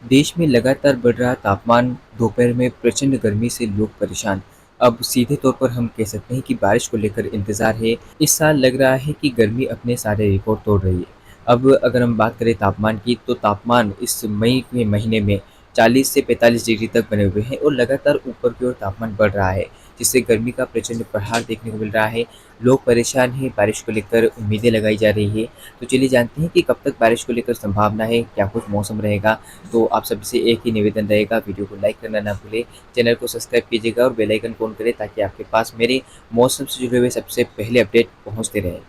देश में लगातार बढ़ रहा तापमान, दोपहर में प्रचंड गर्मी से लोग परेशान। अब सीधे तौर पर हम कह सकते हैं कि बारिश को लेकर इंतजार है। इस साल लग रहा है कि गर्मी अपने सारे रिकॉर्ड तोड़ रही है। अब अगर हम बात करें तापमान की, तो तापमान इस मई के महीने में 40 से 45 डिग्री तक बने हुए हैं और लगातार ऊपर की ओर तापमान बढ़ रहा है, जिससे गर्मी का प्रचंड प्रहार देखने को मिल रहा है। लोग परेशान हैं, बारिश को लेकर उम्मीदें लगाई जा रही है। तो चलिए जानते हैं कि कब तक बारिश को लेकर संभावना है, क्या कुछ मौसम रहेगा। तो आप सभी से एक ही निवेदन रहेगा, वीडियो को लाइक करना ना भूलें, चैनल को सब्सक्राइब कीजिएगा और बेल आइकन ऑन करें ताकि आपके पास मेरे मौसम से जुड़े हुए सबसे पहले अपडेट पहुंचते रहें।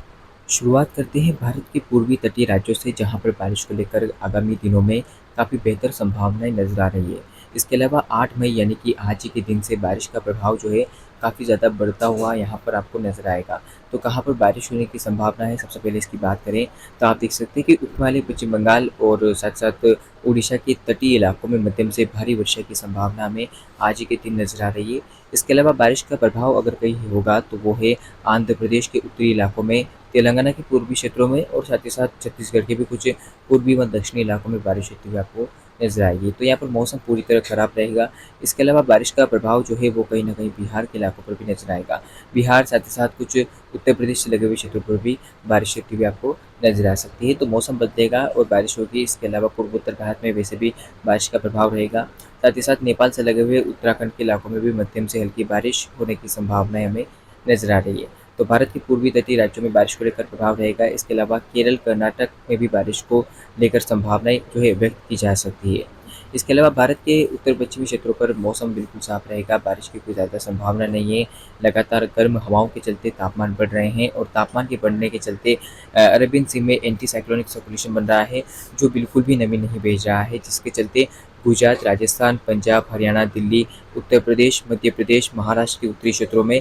शुरुआत करते हैं भारत के पूर्वी तटीय राज्यों से, जहां पर बारिश को लेकर आगामी दिनों में काफ़ी बेहतर संभावनाएं नजर आ रही है। इसके अलावा 8 मई यानी कि आज ही के दिन से बारिश का प्रभाव जो है काफ़ी ज़्यादा बढ़ता हुआ यहाँ पर आपको नजर आएगा। तो कहाँ पर बारिश होने की संभावना है, सबसे पहले इसकी बात करें तो आप देख सकते हैं कि उपहिमालय पश्चिम बंगाल और साथ साथ उड़ीसा के तटीय इलाकों में मध्यम से भारी वर्षा की संभावना हमें आज ही के दिन नजर आ रही है। इसके अलावा बारिश का प्रभाव अगर कहीं होगा तो वो है आंध्र प्रदेश के उत्तरी इलाकों में, तेलंगाना के पूर्वी क्षेत्रों में और साथ ही साथ छत्तीसगढ़ के भी कुछ पूर्वी व दक्षिणी इलाकों में बारिश होती हुई आपको नजर आएगी। तो यहाँ पर मौसम पूरी तरह खराब रहेगा। इसके अलावा बारिश का प्रभाव जो है वो कहीं न कहीं बिहार के इलाकों पर भी नजर आएगा। बिहार साथ ही साथ कुछ उत्तर प्रदेश से लगे हुए क्षेत्रों पर भी बारिश होती हुई आपको नजर आ सकती है। तो मौसम बदलेगा और बारिश होगी। इसके अलावा पूर्वोत्तर भारत में वैसे भी बारिश का प्रभाव रहेगा। साथ ही साथ नेपाल से लगे हुए उत्तराखंड के इलाकों में भी मध्यम से हल्की बारिश होने की संभावनाएं हमें नजर आ रही है। तो भारत के पूर्वी तटीय राज्यों में बारिश को लेकर प्रभाव रहेगा। इसके अलावा केरल, कर्नाटक में भी बारिश को लेकर संभावनाएं जो है व्यक्त की जा सकती है। इसके अलावा भारत के उत्तर पश्चिमी क्षेत्रों पर मौसम बिल्कुल साफ रहेगा, बारिश की कोई ज़्यादा संभावना नहीं है। लगातार गर्म हवाओं के चलते तापमान बढ़ रहे हैं और तापमान के बढ़ने के चलते अरेबियन सी में एंटी साइक्लोनिक सर्कुलेशन बन रहा है, जो बिल्कुल भी नमी नहीं भेज रहा है, जिसके चलते गुजरात, राजस्थान, पंजाब, हरियाणा, दिल्ली, उत्तर प्रदेश, मध्य प्रदेश, महाराष्ट्र के उत्तरी क्षेत्रों में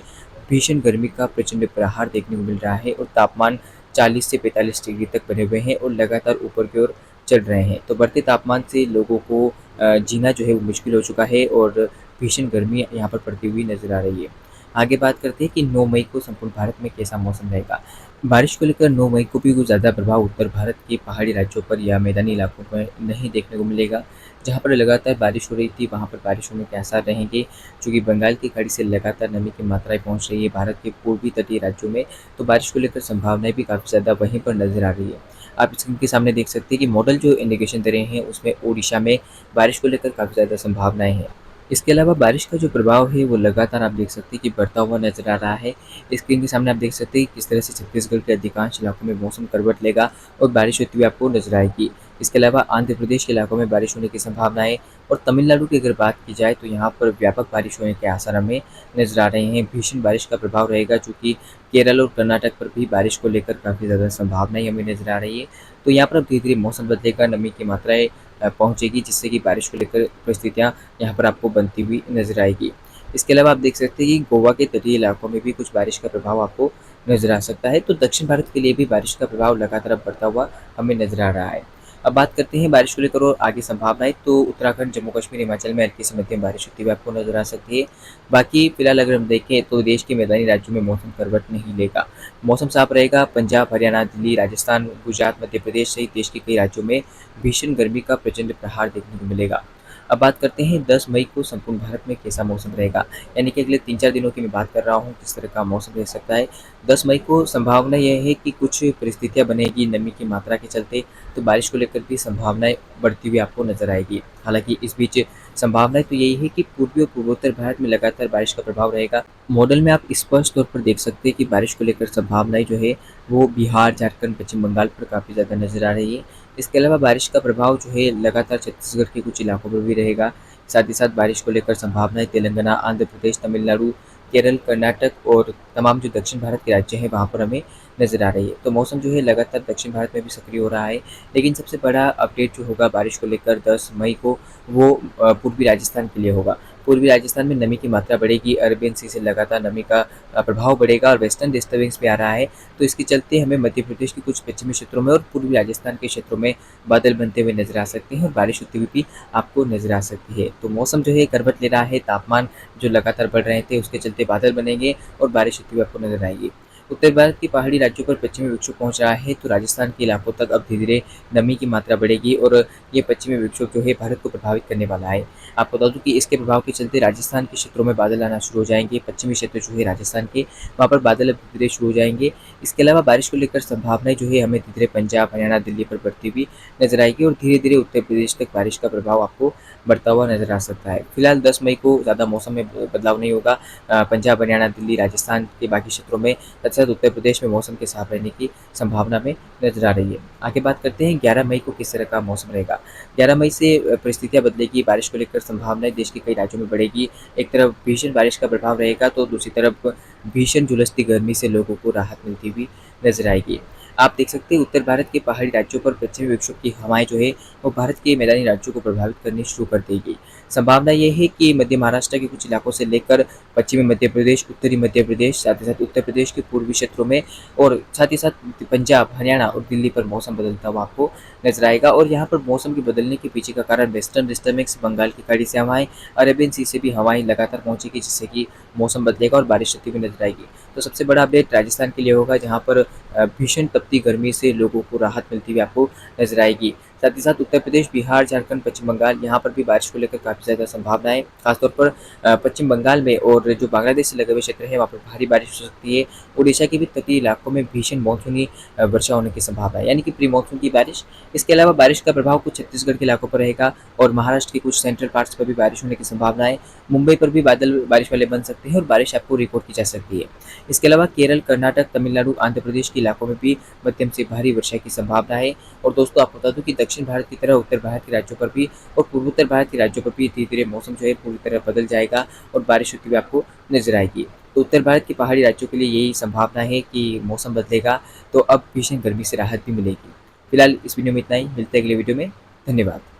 भीषण गर्मी का प्रचंड प्रहार देखने को मिल रहा है और तापमान 40 से 45 डिग्री तक बने हुए हैं और लगातार ऊपर की ओर चल रहे हैं। तो बढ़ते तापमान से लोगों को जीना जो है वो मुश्किल हो चुका है और भीषण गर्मी यहाँ पर पड़ती हुई नजर आ रही है। आगे बात करते हैं कि 9 मई को संपूर्ण भारत में कैसा मौसम रहेगा। बारिश को लेकर 9 मई को भी कुछ ज़्यादा प्रभाव उत्तर भारत के पहाड़ी राज्यों पर या मैदानी इलाकों पर नहीं देखने को मिलेगा। जहाँ पर लगातार बारिश हो रही थी, वहाँ पर बारिश होने के आसार रहेंगे। चूँकि बंगाल की खाड़ी से लगातार नमी की मात्राएँ पहुँच रही है भारत के पूर्वी तटीय राज्यों में, तो बारिश को लेकर संभावनाएँ भी काफ़ी ज़्यादा वहीं पर नज़र आ रही है। आप स्क्रीन के सामने देख सकते हैं कि मॉडल जो इंडिकेशन दे रहे हैं, उसमें ओडिशा में बारिश को लेकर काफ़ी ज़्यादा संभावनाएँ हैं। इसके अलावा बारिश का जो प्रभाव है वो लगातार आप देख सकते हैं कि बढ़ता हुआ नज़र आ रहा है। स्क्रीन के सामने आप देख सकते हैं किस तरह से छत्तीसगढ़ के अधिकांश इलाकों में मौसम करवट लेगा और बारिश होती हुई आपको नजर आएगी। इसके अलावा आंध्र प्रदेश के इलाकों में बारिश होने की संभावना है और तमिलनाडु की अगर बात की जाए तो यहाँ पर व्यापक बारिश होने के आसार हमें नजर आ रहे हैं। भीषण बारिश का प्रभाव रहेगा, चूँकि केरल और कर्नाटक पर भी बारिश को लेकर काफ़ी ज़्यादा संभावनाएं हमें नजर आ रही है। तो यहाँ पर अब धीरे धीरे मौसम बदलेगा, नमी की मात्राएँ पहुँचेगी, जिससे कि बारिश को लेकर परिस्थितियाँ यहाँ पर आपको बनती हुई नजर आएगी। इसके अलावा आप देख सकते हैं कि गोवा के तटीय इलाकों में भी कुछ बारिश का प्रभाव आपको नजर आ सकता है। तो दक्षिण भारत के लिए भी बारिश का प्रभाव लगातार अब बढ़ता हुआ हमें नजर आ रहा है। अब बात करते हैं बारिश को लेकर और आगे संभावनाएं, तो उत्तराखंड, जम्मू कश्मीर, हिमाचल में हल्की से मध्यम बारिश होती हुई आपको नजर आ सकती है। बाकी फिलहाल अगर हम देखें तो देश के मैदानी राज्यों में मौसम करवट नहीं लेगा। मौसम साफ रहेगा। पंजाब, हरियाणा, दिल्ली, राजस्थान, गुजरात, मध्य प्रदेश सहित देश के कई राज्यों में भीषण गर्मी का प्रचंड प्रहार देखने को मिलेगा। अब बात करते हैं 10 मई को संपूर्ण भारत में कैसा मौसम रहेगा, यानी कि अगले 3-4 दिनों की मैं बात कर रहा हूँ किस तरह का मौसम रह सकता है। 10 मई को संभावना यह है कि कुछ परिस्थितियाँ बनेगी नमी की मात्रा के चलते, तो बारिश को लेकर भी संभावनाएं बढ़ती हुई आपको नजर आएगी। हालांकि इस बीच संभावनाएं तो यही है कि पूर्वी और पूर्वोत्तर भारत में लगातार बारिश का प्रभाव रहेगा। मॉडल में आप स्पष्ट तौर पर देख सकते हैं कि बारिश को लेकर संभावनाएं जो है वो बिहार, झारखंड, पश्चिम बंगाल पर काफ़ी ज़्यादा नजर आ रही है। इसके अलावा बारिश का प्रभाव जो है लगातार छत्तीसगढ़ के कुछ इलाकों पर भी रहेगा। साथ ही साथ बारिश को लेकर संभावनाएं तेलंगाना, आंध्र प्रदेश, तमिलनाडु, केरल, कर्नाटक और तमाम जो दक्षिण भारत के राज्य हैं वहाँ पर हमें नज़र आ रही है। तो मौसम जो है लगातार दक्षिण भारत में भी सक्रिय हो रहा है, लेकिन सबसे बड़ा अपडेट जो होगा बारिश को लेकर 10 मई को वो पूर्वी राजस्थान के लिए होगा। पूर्वी राजस्थान में नमी की मात्रा बढ़ेगी, अरबियन सी से लगातार नमी का प्रभाव बढ़ेगा और वेस्टर्न डिस्टर्बेंस भी आ रहा है। तो इसके चलते हमें मध्य प्रदेश के कुछ पश्चिमी क्षेत्रों में और पूर्वी राजस्थान के क्षेत्रों में बादल बनते हुए नजर आ सकते हैं और बारिश होती हुई भी आपको नजर आ सकती है। तो मौसम जो है करवट ले रहा है, तापमान जो लगातार बढ़ रहे थे उसके चलते बादल बनेंगे और बारिश होती हुई आपको नजर आएगी। उत्तर भारत के पहाड़ी राज्यों पर पश्चिमी विक्षोभ पहुंच रहा है, तो राजस्थान के इलाकों तक अब धीरे-धीरे नमी की मात्रा बढ़ेगी और ये पश्चिमी विक्षोभ जो है भारत को प्रभावित करने वाला है। आपको बता दूं कि इसके प्रभाव के चलते राजस्थान के क्षेत्रों में बादल आना शुरू हो जाएंगे। पश्चिमी क्षेत्र जो है राजस्थान के, वहाँ पर बादल अब धीरे-धीरे शुरू हो जाएंगे। इसके अलावा बारिश को लेकर संभावनाएं जो है हमें धीरे-धीरे पंजाब, हरियाणा, दिल्ली पर बढ़ती हुई नजर आएगी और धीरे-धीरे उत्तर प्रदेश तक बारिश का प्रभाव आपको बढ़ता हुआ नजर आ सकता है। फिलहाल 10 मई को ज़्यादा मौसम में बदलाव नहीं होगा। पंजाब, हरियाणा, दिल्ली, राजस्थान के बाकी क्षेत्रों में तथा उत्तर प्रदेश में मौसम के साफ रहने की संभावना में नजर आ रही है। आगे बात करते हैं 11 मई को किस तरह का मौसम रहेगा। 11 मई से परिस्थितियाँ बदलेगी, बारिश को लेकर संभावनाएं देश के कई राज्यों में बढ़ेगी। एक तरफ भीषण बारिश का प्रभाव रहेगा, तो दूसरी तरफ भीषण झुलसती गर्मी से लोगों को राहत मिलती हुई नजर आएगी। आप देख सकते हैं उत्तर भारत के पहाड़ी राज्यों पर पश्चिमी विक्षोभ की हवाएं जो है वो भारत के मैदानी राज्यों को प्रभावित करनी शुरू कर देगी। संभावना ये है कि मध्य महाराष्ट्र के कुछ इलाकों से लेकर पश्चिमी मध्य प्रदेश, उत्तरी मध्य प्रदेश, साथ ही साथ उत्तर प्रदेश के पूर्वी क्षेत्रों में और साथ ही साथ पंजाब, हरियाणा और दिल्ली पर मौसम बदलता हुआ आपको नजर आएगा। और यहाँ पर मौसम के बदलने के पीछे का कारण वेस्टर्न डिस्टर्बेंस, बंगाल की खाड़ी से हवाएं, अरेबियन सी से भी हवाएं लगातार पहुंचेगी, जिससे कि मौसम बदलेगा और बारिश होती हुई नजर आएगी। तो सबसे बड़ा अपडेट राजस्थान के लिए होगा, जहाँ पर भीषण तपती गर्मी से लोगों को राहत मिलती हुई आपको नजर आएगी। साथ ही साथ उत्तर प्रदेश, बिहार, झारखंड, पश्चिम बंगाल, यहाँ पर भी बारिश को लेकर काफ़ी ज़्यादा संभावना है। खासतौर पर पश्चिम बंगाल में और जो बांग्लादेश से लगे हुए क्षेत्र है, वहाँ पर भारी बारिश हो सकती है। उड़ीसा के भी तटीय इलाकों में भीषण मानसूनी वर्षा होने की संभावना है, यानी कि प्री मानसून की बारिश। इसके अलावा बारिश का प्रभाव कुछ छत्तीसगढ़ के इलाकों पर रहेगा और महाराष्ट्र के कुछ सेंट्रल पार्ट्स पर भी बारिश होने की संभावना है। मुंबई पर भी बादल बारिश वाले बन सकते हैं और बारिश आपको रिकॉर्ड की जा सकती है। इसके अलावा केरल, कर्नाटक, तमिलनाडु, आंध्र प्रदेश के इलाकों में भी मध्यम से भारी वर्षा की संभावना है। और दोस्तों आपको बता दूं कि दक्षिण भारत की तरह उत्तर भारत के राज्यों पर भी और पूर्वोत्तर भारत के राज्यों पर भी धीरे धीरे मौसम जो है पूरी तरह बदल जाएगा और बारिश होती हुई आपको नजर आएगी। तो उत्तर भारत के पहाड़ी राज्यों के लिए यही संभावना है कि मौसम बदलेगा, तो अब भीषण गर्मी से राहत भी मिलेगी। फिलहाल इस वीडियो में इतना ही, मिलते हैं अगले वीडियो में। धन्यवाद।